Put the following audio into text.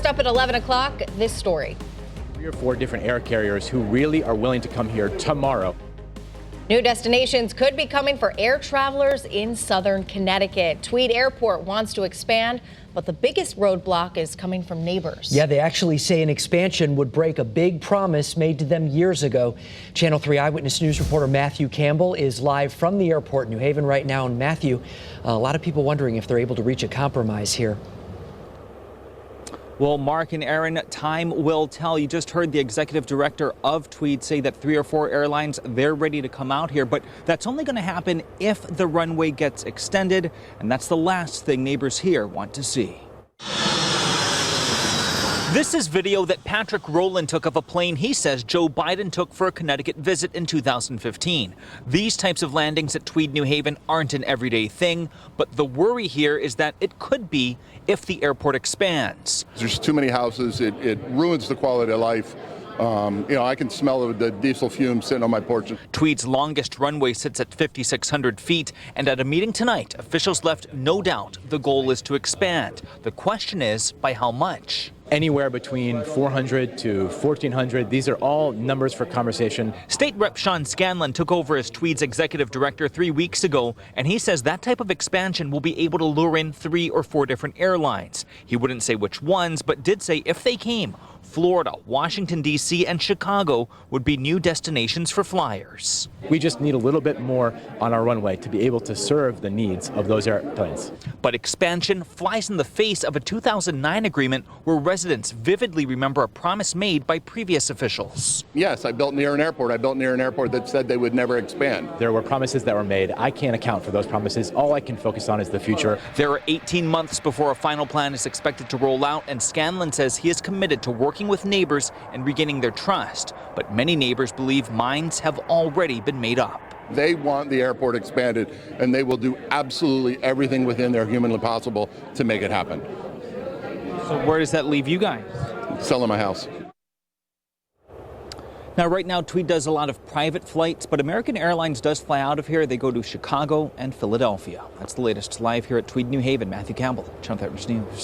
up at 11 o'clock, this story. 3 or 4 different air carriers who really are willing to come here tomorrow. New destinations could be coming for air travelers in southern Connecticut. Tweed Airport wants to expand, but the biggest roadblock is coming from neighbors. Yeah, they actually say an expansion would break a big promise made to them years ago. Channel 3 Eyewitness News reporter Matthew Campbell is live from the airport in New Haven right now. And Matthew, a lot of people wondering if they're able to reach a compromise here. Well, Mark and Aaron, time will tell. You just heard the executive director of Tweed say that 3 or 4 airlines, they're ready to come out here. But that's only going to happen if the runway gets extended. And that's the last thing neighbors here want to see. This is video that Patrick Rowland took of a plane he says Joe Biden took for a Connecticut visit in 2015. These types of landings at Tweed, New Haven aren't an everyday thing, but the worry here is that it could be if the airport expands. There's too many houses. It ruins the quality of life. I can smell the diesel fumes sitting on my porch. Tweed's longest runway sits at 5,600 feet, and at a meeting tonight, officials left no doubt the goal is to expand. The question is, by how much? Anywhere between 400 to 1,400. These are all numbers for conversation. State Rep Sean Scanlon took over as Tweed's executive director 3 weeks ago, and he says that type of expansion will be able to lure in 3 or 4 different airlines. He wouldn't say which ones, but did say if they came, Florida, Washington, D.C., and Chicago would be new destinations for flyers. We just need a little bit more on our runway to be able to serve the needs of those airplanes. But expansion flies in the face of a 2009 agreement where residents vividly remember a promise made by previous officials. Yes, I built near an airport. I built near an airport that said they would never expand. There were promises that were made. I can't account for those promises. All I can focus on is the future. There are 18 months before a final plan is expected to roll out, and Scanlon says he is committed to working with neighbors and regaining their trust. But many neighbors believe minds have already been made up. They want the airport expanded, and they will do absolutely everything within their humanly possible to make it happen. So where does that leave you guys? Selling my house. Now, right now, Tweed does a lot of private flights, but American Airlines does fly out of here. They go to Chicago and Philadelphia. That's the latest. Live here at Tweed, New Haven. Matthew Campbell, Channel 5 News.